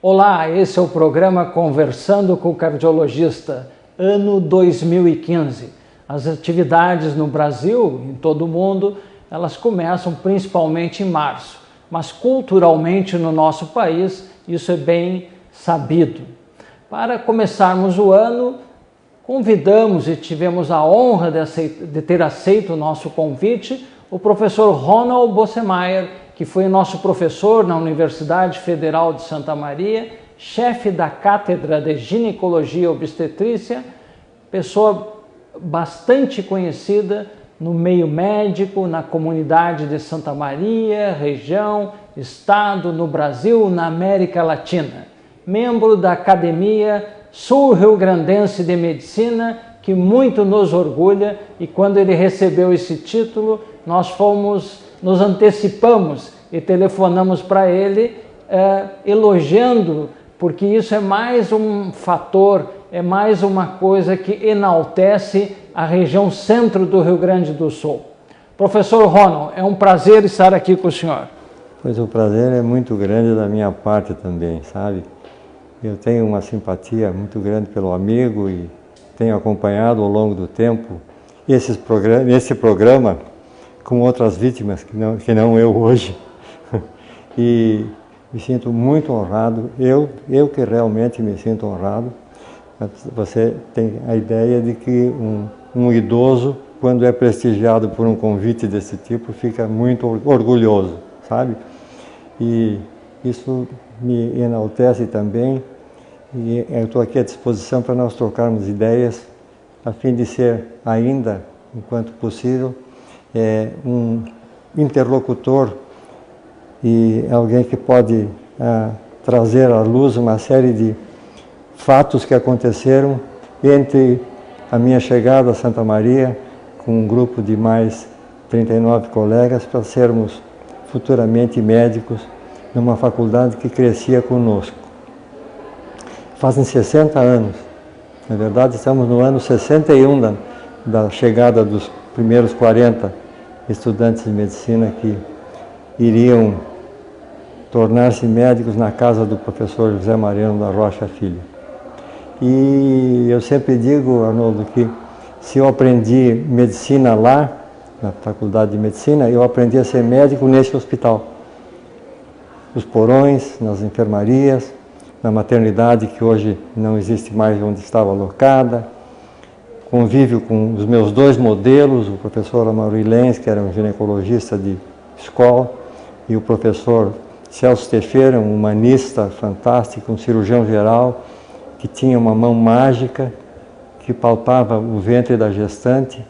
Olá, esse é o programa Conversando com o Cardiologista, ano 2015. As atividades no Brasil, em todo o mundo, elas começam principalmente em março, mas culturalmente no nosso país isso é bem sabido. Para começarmos o ano, convidamos e tivemos a honra de ter aceito o nosso convite o professor Ronald Bossemeyer, que foi nosso professor na Universidade Federal de Santa Maria, chefe da Cátedra de Ginecologia e Obstetrícia, pessoa bastante conhecida no meio médico, na comunidade de Santa Maria, região, estado, no Brasil, na América Latina. Membro da Academia Sul-Rio-Grandense de Medicina, que muito nos orgulha, e quando ele recebeu esse título, nós nos antecipamos e telefonamos para ele elogiando, porque isso é mais um fator, é mais uma coisa que enaltece a região centro do Rio Grande do Sul. Professor Ronald, é um prazer estar aqui com o senhor. Pois o prazer é muito grande da minha parte também, sabe? Eu tenho uma simpatia muito grande pelo amigo e tenho acompanhado ao longo do tempo esse programa com outras vítimas que não eu hoje. E me sinto muito honrado, eu que realmente me sinto honrado. Você tem a ideia de que um idoso, quando é prestigiado por um convite desse tipo, fica muito orgulhoso, sabe? E isso me enaltece também, e eu estou aqui à disposição para nós trocarmos ideias, a fim de ser ainda, enquanto possível, um interlocutor e alguém que pode trazer à luz uma série de fatos que aconteceram entre a minha chegada a Santa Maria, com um grupo de mais 39 colegas, para sermos futuramente médicos numa faculdade que crescia conosco. Fazem 60 anos, na verdade estamos no ano 61 da chegada dos primeiros 40 estudantes de medicina que iriam tornar-se médicos na casa do professor José Mariano da Rocha Filho. E eu sempre digo, Arnoldo, que se eu aprendi medicina lá, na faculdade de medicina, eu aprendi a ser médico nesse hospital. Os porões, nas enfermarias, na maternidade que hoje não existe mais onde estava alocada, convívio com os meus dois modelos, o professor Amaury Lenz, que era um ginecologista de escola, e o professor Celso Teixeira, um humanista fantástico, um cirurgião geral, que tinha uma mão mágica, que palpava o ventre da gestante,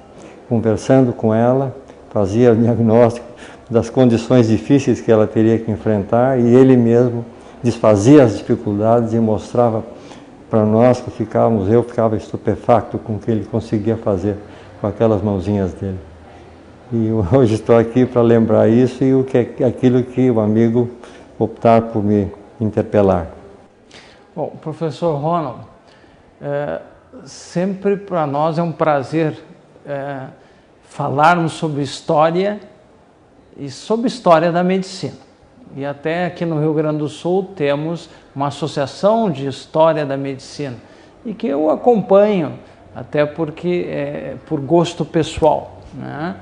conversando com ela, fazia o diagnóstico das condições difíceis que ela teria que enfrentar, e ele mesmo desfazia as dificuldades e mostrava para nós que eu ficava estupefacto com o que ele conseguia fazer com aquelas mãozinhas dele. E hoje estou aqui para lembrar isso e aquilo que o amigo optar por me interpelar. Bom, professor Ronald, sempre para nós é um prazer falarmos sobre história e sobre história da medicina. E até aqui no Rio Grande do Sul temos uma associação de história da medicina e que eu acompanho, até porque por gosto pessoal, né?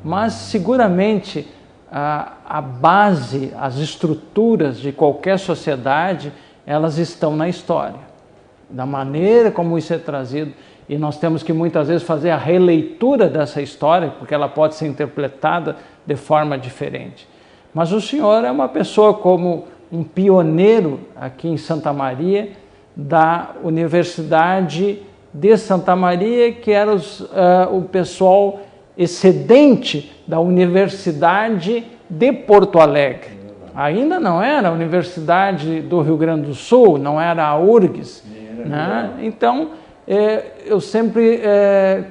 Mas seguramente a base, as estruturas de qualquer sociedade, elas estão na história, da maneira como isso é trazido, e nós temos que muitas vezes fazer a releitura dessa história, porque ela pode ser interpretada de forma diferente. Mas o senhor é uma pessoa como um pioneiro aqui em Santa Maria, da Universidade de Santa Maria, que era o pessoal excedente da Universidade de Porto Alegre. Ainda não era a Universidade do Rio Grande do Sul, não era a URGS, né? Então, eu sempre,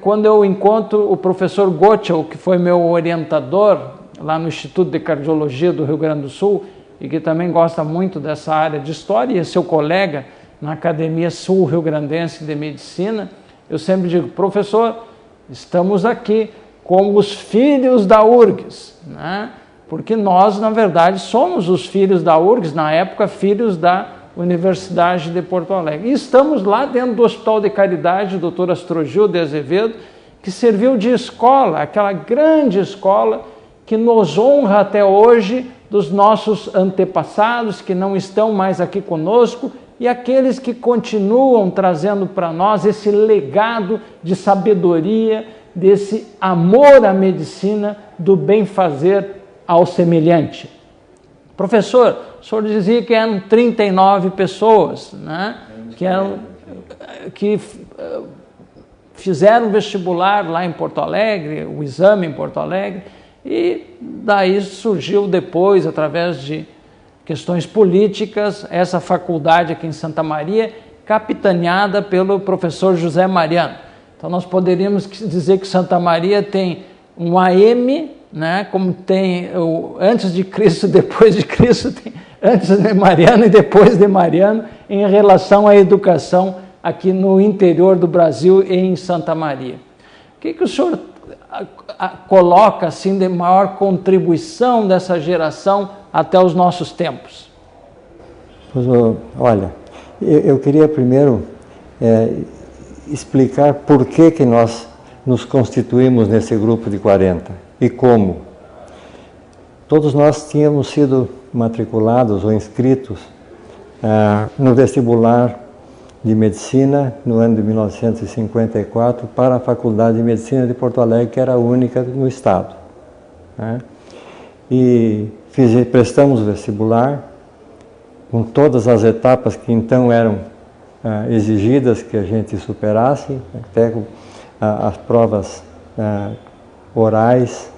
quando eu encontro o professor Gottschall, que foi meu orientador lá no Instituto de Cardiologia do Rio Grande do Sul, e que também gosta muito dessa área de história, e é seu colega na Academia Sul-Rio-Grandense de Medicina, eu sempre digo, professor, estamos aqui como os filhos da URGS, né? Porque nós, na verdade, somos os filhos da URGS, na época, filhos da Universidade de Porto Alegre. E estamos lá dentro do Hospital de Caridade, Dr. Astrogil de Azevedo, que serviu de escola, aquela grande escola que nos honra até hoje dos nossos antepassados que não estão mais aqui conosco e aqueles que continuam trazendo para nós esse legado de sabedoria, desse amor à medicina, do bem-fazer ao semelhante. Professor, o senhor dizia que eram 39 pessoas, né? que fizeram vestibular lá em Porto Alegre, o exame em Porto Alegre, e daí surgiu depois, através de questões políticas, essa faculdade aqui em Santa Maria, capitaneada pelo professor José Mariano. Então nós poderíamos dizer que Santa Maria tem um AM, né, como tem o antes de Cristo, depois de Cristo, tem antes de Mariano e depois de Mariano, em relação à educação aqui no interior do Brasil e em Santa Maria. O que o senhor coloca assim de maior contribuição dessa geração até os nossos tempos? Pois, olha, eu queria primeiro explicar por que nós nos constituímos nesse grupo de 40 e como. Todos nós tínhamos sido matriculados ou inscritos no vestibular de Medicina no ano de 1954 para a Faculdade de Medicina de Porto Alegre, que era a única no estado, né? E prestamos o vestibular com todas as etapas que então eram exigidas que a gente superasse, até as provas orais,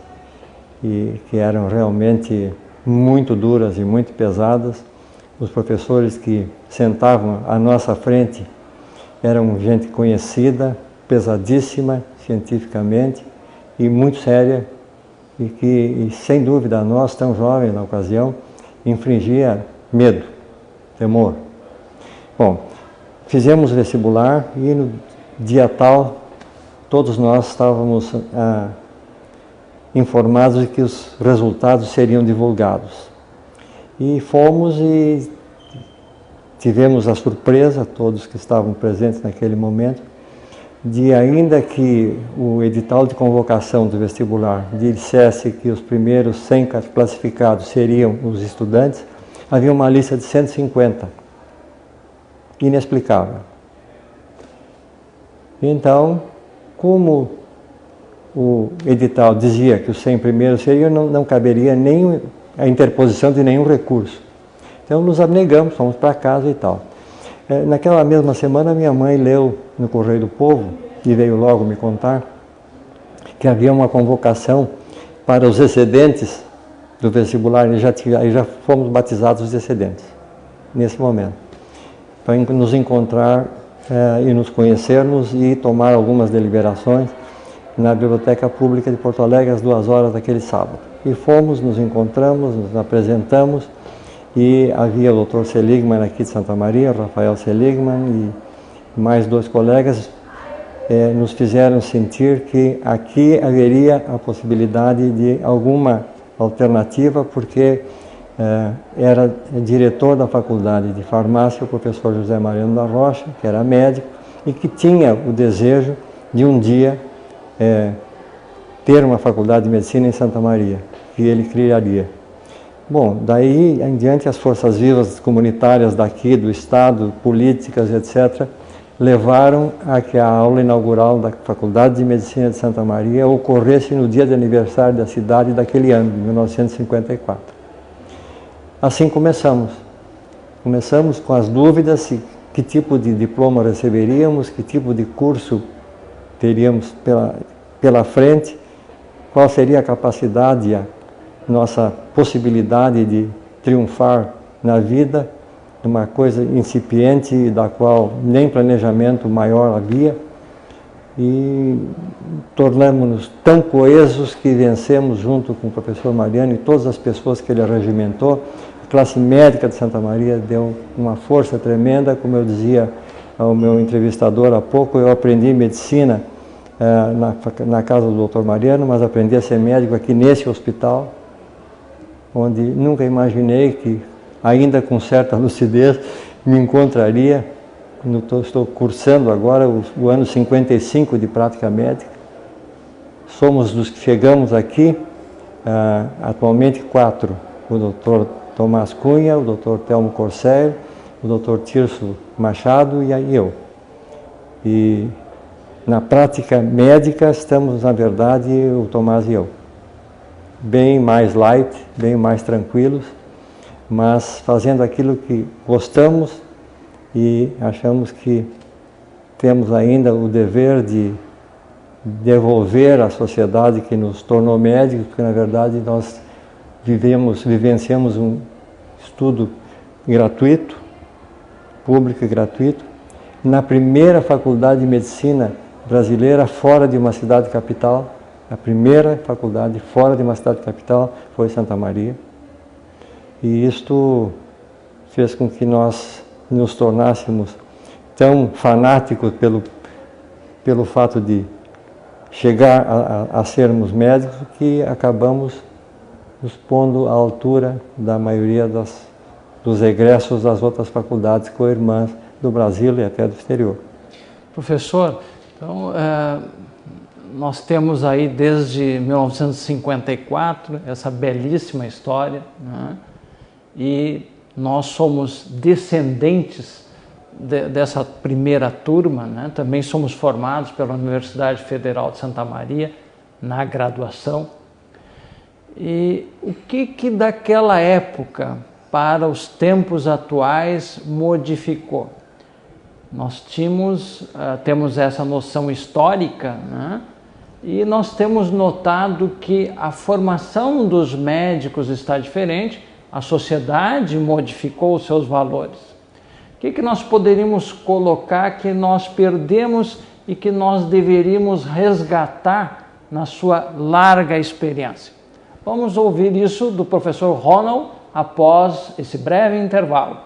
e que eram realmente muito duras e muito pesadas. Os professores que sentavam à nossa frente eram gente conhecida, pesadíssima cientificamente e muito séria, e que, sem dúvida, a nós, tão jovens na ocasião, infligia medo, temor. Bom, fizemos o vestibular e no dia tal, todos nós estávamos informados de que os resultados seriam divulgados. E fomos e tivemos a surpresa, todos que estavam presentes naquele momento, de ainda que o edital de convocação do vestibular dissesse que os primeiros 100 classificados seriam os estudantes, havia uma lista de 150. Inexplicável. Então, como o edital dizia que os 100 primeiros seriam, não caberia nem a interposição de nenhum recurso. Então nos abnegamos, fomos para casa e tal. Naquela mesma semana minha mãe leu no Correio do Povo e veio logo me contar que havia uma convocação para os excedentes do vestibular, e já fomos batizados os excedentes nesse momento, para nos encontrar e nos conhecermos e tomar algumas deliberações na Biblioteca Pública de Porto Alegre às 2h daquele sábado. E fomos, nos encontramos, nos apresentamos, e havia o Dr. Seligman aqui de Santa Maria, o Rafael Seligman, e mais 2 colegas nos fizeram sentir que aqui haveria a possibilidade de alguma alternativa, porque era diretor da Faculdade de Farmácia o professor José Mariano da Rocha, que era médico, e que tinha o desejo de um dia ter uma faculdade de medicina em Santa Maria, que ele criaria. Bom, daí em diante as forças vivas comunitárias daqui, do Estado, políticas, etc., levaram a que a aula inaugural da Faculdade de Medicina de Santa Maria ocorresse no dia de aniversário da cidade daquele ano, de 1954. Assim começamos. Começamos com as dúvidas se que tipo de diploma receberíamos, que tipo de curso teríamos pela frente, qual seria a capacidade, a nossa possibilidade de triunfar na vida, uma coisa incipiente da qual nem planejamento maior havia, e tornamos-nos tão coesos que vencemos junto com o professor Mariano e todas as pessoas que ele arregimentou. A classe médica de Santa Maria deu uma força tremenda, como eu dizia ao meu entrevistador há pouco, eu aprendi medicina na casa do Dr. Mariano, mas aprendi a ser médico aqui nesse hospital, onde nunca imaginei que, ainda com certa lucidez, me encontraria, estou cursando agora o ano 55 de prática médica. Somos dos que chegamos aqui, atualmente 4, o Dr. Tomás Cunha, o Dr. Telmo Corsair, o Dr. Tirso Machado e aí eu. E na prática médica estamos, na verdade, o Tomás e eu. Bem mais light, bem mais tranquilos, mas fazendo aquilo que gostamos e achamos que temos ainda o dever de devolver à sociedade que nos tornou médicos, porque na verdade nós vivenciamos um estudo gratuito, público e gratuito, na primeira faculdade de medicina brasileira fora de uma cidade capital. A primeira faculdade fora de uma cidade capital foi Santa Maria. E isto fez com que nós nos tornássemos tão fanáticos pelo fato de chegar a sermos médicos que acabamos nos pondo à altura da maioria dos egressos das outras faculdades co-irmãs do Brasil e até do exterior. Professor, então, nós temos aí desde 1954 essa belíssima história, né? E nós somos descendentes dessa primeira turma, né? Também somos formados pela Universidade Federal de Santa Maria na graduação. E o que daquela época para os tempos atuais modificou? Nós temos essa noção histórica, né? E nós temos notado que a formação dos médicos está diferente, a sociedade modificou os seus valores. O que nós poderíamos colocar que nós perdemos e que nós deveríamos resgatar na sua larga experiência? Vamos ouvir isso do professor Ronald após esse breve intervalo.